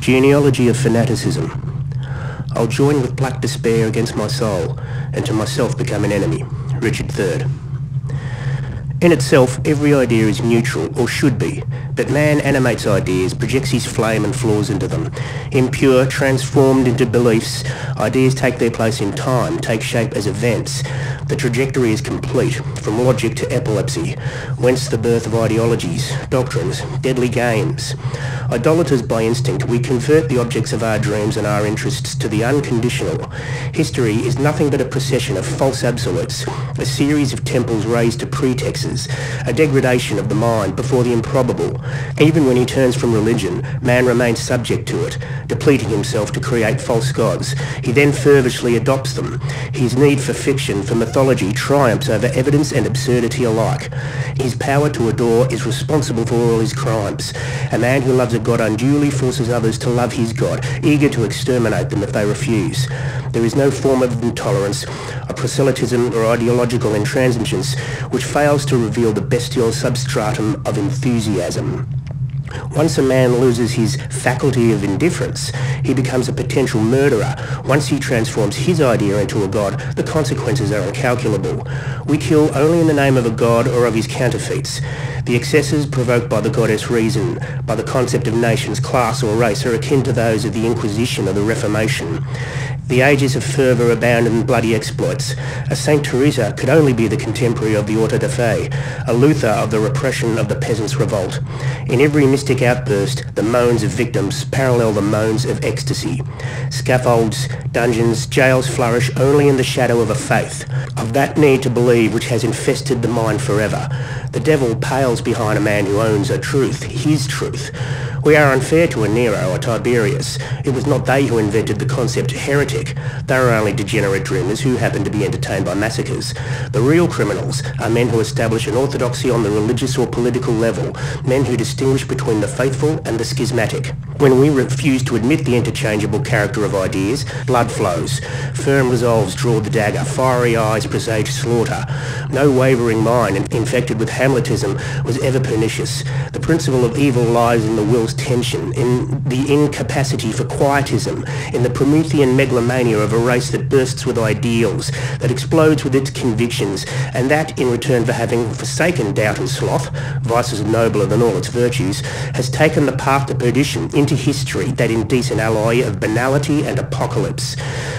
Genealogy of fanaticism. I'll join with black despair against my soul, and to myself become an enemy. Richard III. In itself, every idea is neutral, or should be, but man animates ideas, projects his flame and flaws into them. Impure, transformed into beliefs, ideas take their place in time, take shape as events. The trajectory is complete, from logic to epilepsy, whence the birth of ideologies, doctrines, deadly games. Idolaters by instinct, we convert the objects of our dreams and our interests to the unconditional. History is nothing but a procession of false absolutes, a series of temples raised to pretexts, a degradation of the mind before the improbable. Even when he turns from religion, man remains subject to it, depleting himself to create false gods. He then fervently adopts them. His need for fiction, for mythology, triumphs over evidence and absurdity alike. His power to adore is responsible for all his crimes. A man who loves a god unduly forces others to love his god, eager to exterminate them if they refuse. There is no form of intolerance, a proselytism or ideological intransigence which fails to reveal the bestial substratum of enthusiasm. Once a man loses his faculty of indifference, he becomes a potential murderer. Once he transforms his idea into a god, the consequences are incalculable. We kill only in the name of a god or of his counterfeits. The excesses provoked by the goddess reason, by the concept of nations, class or race, are akin to those of the Inquisition or the Reformation. The ages of fervour abound in bloody exploits. A Saint Teresa could only be the contemporary of the Auto da Fe, a Luther of the repression of the peasants' revolt. In every mystic outburst, the moans of victims parallel the moans of ecstasy. Scaffolds, dungeons, jails flourish only in the shadow of a faith, of that need to believe which has infested the mind forever. The devil pales behind a man who owns a truth, his truth. We are unfair to a Nero or Tiberius. It was not they who invented the concept heretic. They were only degenerate dreamers who happened to be entertained by massacres. The real criminals are men who establish an orthodoxy on the religious or political level, men who distinguish between the faithful and the schismatic. When we refuse to admit the interchangeable character of ideas, blood flows. Firm resolves draw the dagger, fiery eyes presage slaughter. No wavering mind, infected with Hamletism, was ever pernicious. The principle of evil lies in the will's tension, in the incapacity for quietism, in the Promethean megalomania of a race that bursts with ideals, that explodes with its convictions, and that, in return for having forsaken doubt and sloth, vices nobler than all its virtues, has taken the path to perdition into history, that indecent alloy of banality and apocalypse.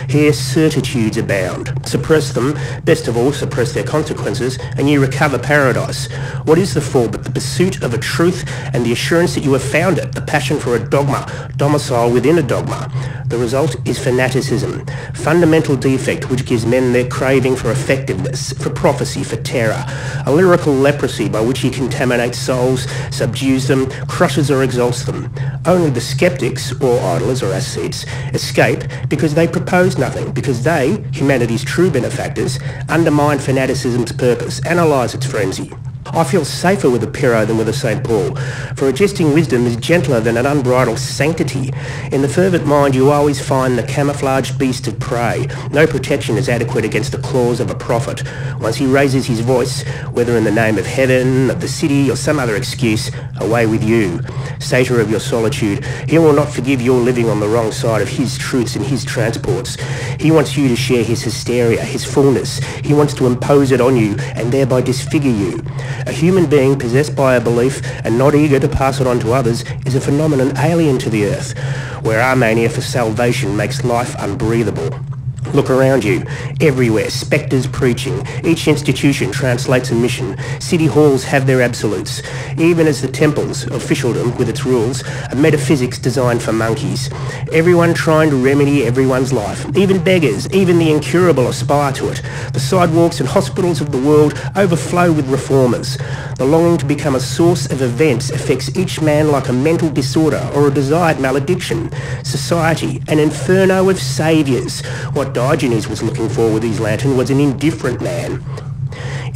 Here certitudes abound. Suppress them, best of all suppress their consequences, and you recover paradise. What is the fall but the pursuit of a truth and the assurance that you have found it, the passion for a dogma, domicile within a dogma? The result is fanaticism, fundamental defect which gives men their craving for effectiveness, for prophecy, for terror, a lyrical leprosy by which he contaminates souls, subdues them, crushes or exalts them. Only the skeptics, or idlers or ascetics, escape because they propose nothing, because they, humanity's true benefactors, undermine fanaticism's purpose, analyse its frenzy. I feel safer with a Pyrrho than with a St. Paul, for a jesting wisdom is gentler than an unbridled sanctity. In the fervent mind you always find the camouflaged beast of prey. No protection is adequate against the claws of a prophet. Once he raises his voice, whether in the name of heaven, of the city, or some other excuse, away with you. Satyr of your solitude, he will not forgive your living on the wrong side of his truths and his transports. He wants you to share his hysteria, his fullness. He wants to impose it on you and thereby disfigure you. A human being possessed by a belief and not eager to pass it on to others is a phenomenon alien to the earth, where our mania for salvation makes life unbreathable. Look around you. Everywhere, spectres preaching. Each institution translates a mission. City halls have their absolutes. Even as the temples, officialdom with its rules, are metaphysics designed for monkeys. Everyone trying to remedy everyone's life. Even beggars, even the incurable aspire to it. The sidewalks and hospitals of the world overflow with reformers. The longing to become a source of events affects each man like a mental disorder or a desired malediction. Society, an inferno of saviours. What Diogenes was looking for with his lantern was an indifferent man.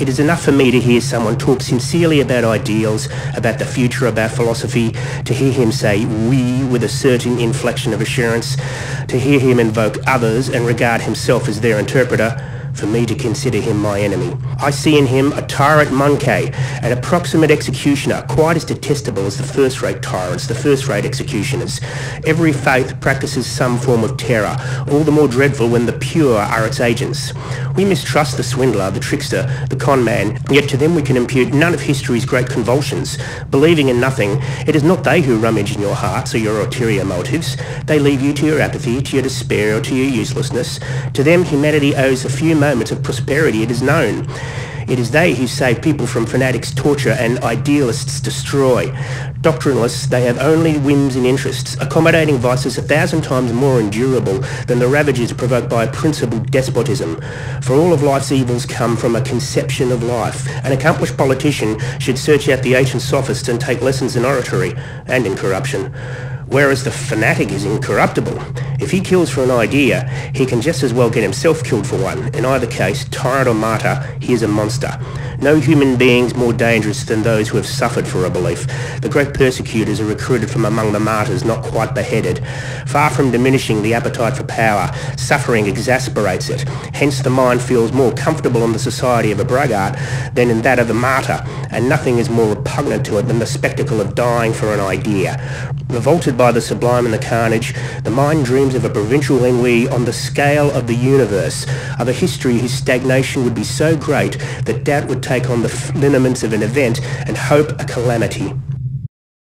It is enough for me to hear someone talk sincerely about ideals, about the future, about philosophy, to hear him say we with a certain inflection of assurance, to hear him invoke others and regard himself as their interpreter. for me to consider him my enemy. I see in him a tyrant manqué, an approximate executioner, quite as detestable as the first-rate tyrants, the first-rate executioners. Every faith practices some form of terror, all the more dreadful when the pure are its agents. We mistrust the swindler, the trickster, the con man, yet to them we can impute none of history's great convulsions. Believing in nothing, it is not they who rummage in your hearts or your ulterior motives. They leave you to your apathy, to your despair, or to your uselessness. To them humanity owes a few moments of prosperity, it is known. It is they who save people from fanatics' torture and idealists' destroy. Doctrineless, they have only whims and interests, accommodating vices 1,000 times more endurable than the ravages provoked by a principled despotism. For all of life's evils come from a conception of life. An accomplished politician should search out the ancient sophists and take lessons in oratory and in corruption. Whereas the fanatic is incorruptible. If he kills for an idea, he can just as well get himself killed for one. In either case, tyrant or martyr, he is a monster. No human beings more dangerous than those who have suffered for a belief. The great persecutors are recruited from among the martyrs, not quite beheaded. Far from diminishing the appetite for power, suffering exasperates it. Hence the mind feels more comfortable in the society of a braggart than in that of a martyr, and nothing is more repugnant to it than the spectacle of dying for an idea. Revolted by the sublime and the carnage, the mind dreams of a provincial ennui on the scale of the universe, of a history whose stagnation would be so great that doubt would take on the lineaments of an event and hope a calamity.